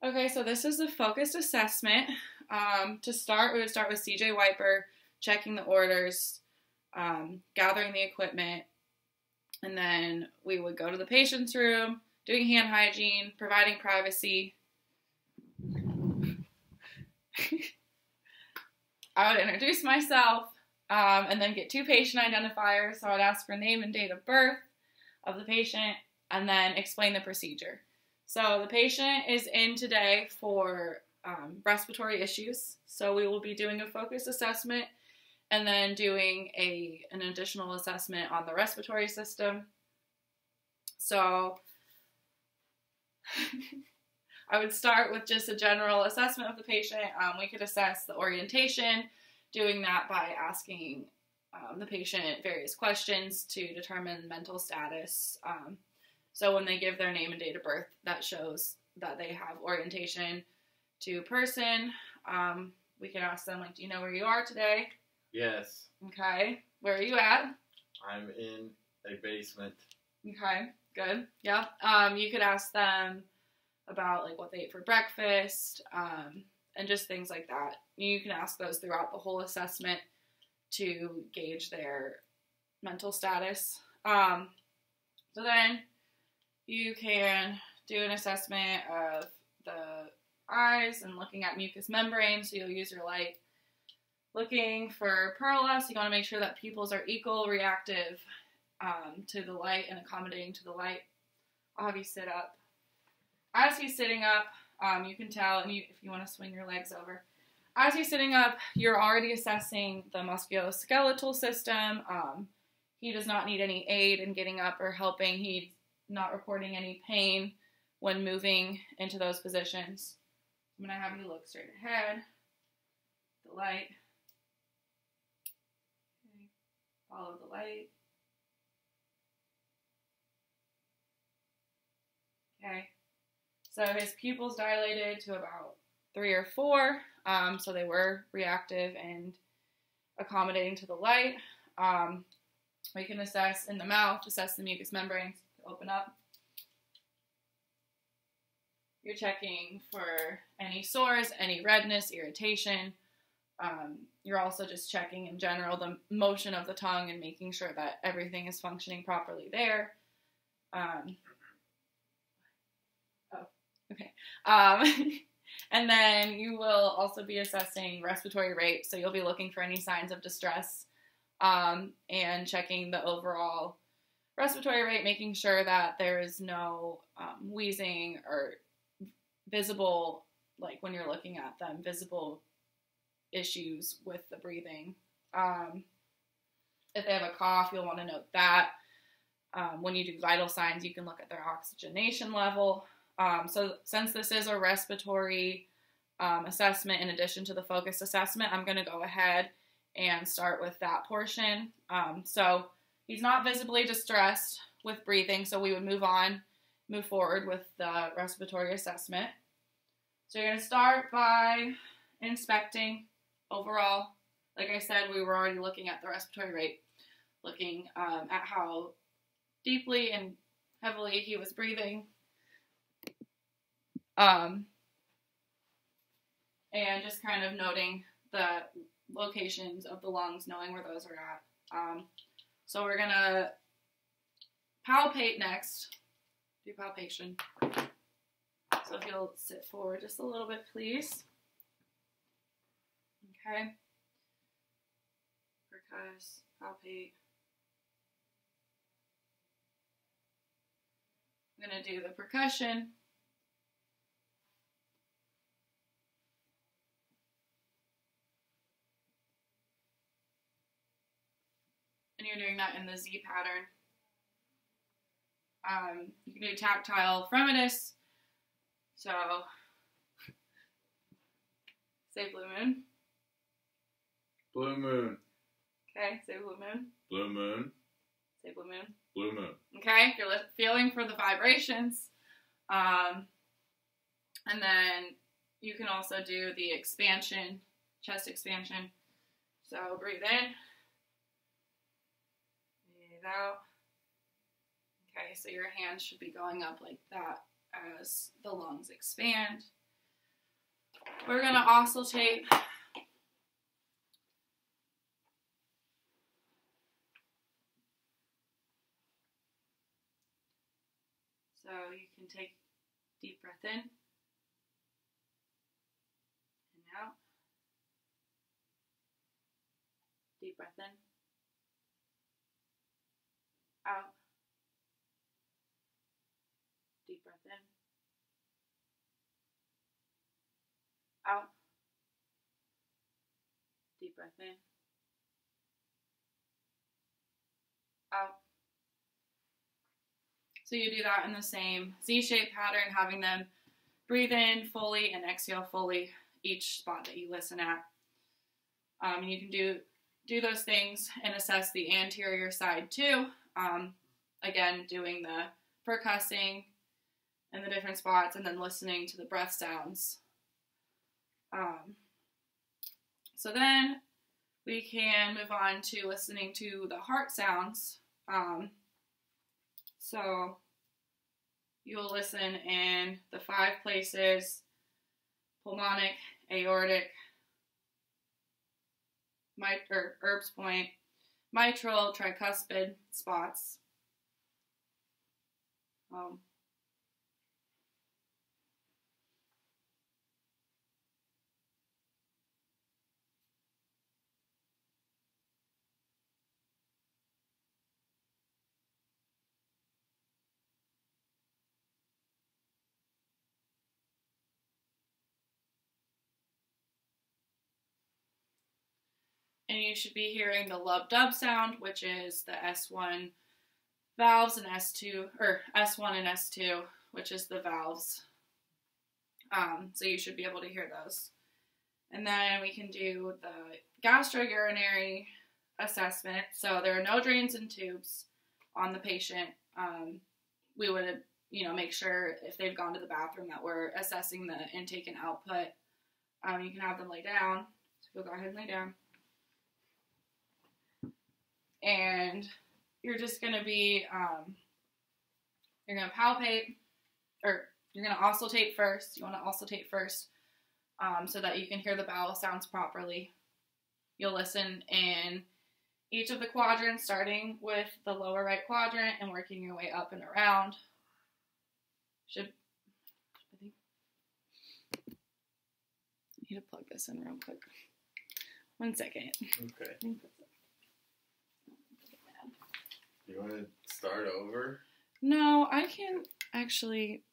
Okay, so this is the focused assessment. To start, we would start with CJ Wiper, checking the orders, gathering the equipment, and then we would go to the patient's room, doing hand hygiene, providing privacy. I would introduce myself, and then get two patient identifiers. So I would ask for name and date of birth of the patient, and then explain the procedure. So the patient is in today for respiratory issues. So we will be doing a focus assessment and then doing an additional assessment on the respiratory system. So I would start with just a general assessment of the patient. We could assess the orientation, doing that by asking the patient various questions to determine mental status. So when they give their name and date of birth, that shows that they have orientation to person. We can ask them, like, do you know where you are today? Yes. Okay. Where are you at? I'm in a basement. Okay, good. Yeah. You could ask them about, like, what they ate for breakfast, and just things like that. You can ask those throughout the whole assessment to gauge their mental status. So then you can do an assessment of the eyes and looking at mucous membrane. So you'll use your light looking for pearlescence. You want to make sure that pupils are equal, reactive to the light, and accommodating to the light. I'll have you sit up. As he's sitting up, you can tell, and if you want to swing your legs over. As he's sitting up, you're already assessing the musculoskeletal system. He does not need any aid in getting up or helping. He's not reporting any pain when moving into those positions. I'm going to have you look straight ahead. The light. Okay. Follow the light. Okay. So his pupils dilated to about 3 or 4. So they were reactive and accommodating to the light. We can assess in the mouth, assess the mucous membranes, open up. You're checking for any sores, any redness, irritation. You're also just checking in general the motion of the tongue and making sure that everything is functioning properly there. Okay. And then you will also be assessing respiratory rate. So you'll be looking for any signs of distress, and checking the overall respiratory rate, making sure that there is no wheezing or visible, like when you're looking at them, visible issues with the breathing. If they have a cough, you'll want to note that. When you do vital signs, you can look at their oxygenation level. So since this is a respiratory assessment in addition to the focused assessment, I'm going to go ahead and start with that portion. So he's not visibly distressed with breathing, so we would move forward with the respiratory assessment. So you're going to start by inspecting overall. Like I said, we were already looking at the respiratory rate, looking at how deeply and heavily he was breathing. And just kind of noting the locations of the lungs, knowing where those are at. So we're going to palpate next. Do palpation. So if you'll sit forward just a little bit, please. Okay. Percuss, palpate. I'm going to do the percussion. And you're doing that in the Z pattern. You can do tactile fremitus. So, say blue moon. Blue moon. Okay, say blue moon. Blue moon. Say blue moon. Blue moon. Okay, you're feeling for the vibrations. And then you can also do the expansion, chest expansion. So breathe in. Breathe out. Okay, so your hands should be going up like that as the lungs expand. We're going to oscillate. So you can take a deep breath in and out. Deep breath in, out. Deep breath in, out. Deep breath in, out. So you do that in the same Z-shaped pattern, having them breathe in fully and exhale fully each spot that you listen at. And you can do those things and assess the anterior side too. Again, doing the percussing in the different spots and then listening to the breath sounds. So then we can move on to listening to the heart sounds. So you'll listen in the 5 places: pulmonic, aortic, Erb's point, mitral, tricuspid spots. And you should be hearing the lub-dub sound, which is the S1 valves, and S2, or S1 and S2, which is the valves. So you should be able to hear those. And then we can do the gastrourinary assessment. So there are no drains and tubes on the patient. We would, make sure if they've gone to the bathroom that we're assessing the intake and output. You can have them lay down. So we'll go ahead and lay down. And you're just going to be, you're going to palpate, or you're going to auscultate first. You want to auscultate first so that you can hear the bowel sounds properly. You'll listen in each of the quadrants, starting with the lower right quadrant and working your way up and around. I need to plug this in real quick. 1 second. Okay. You want to start over? No, I can actually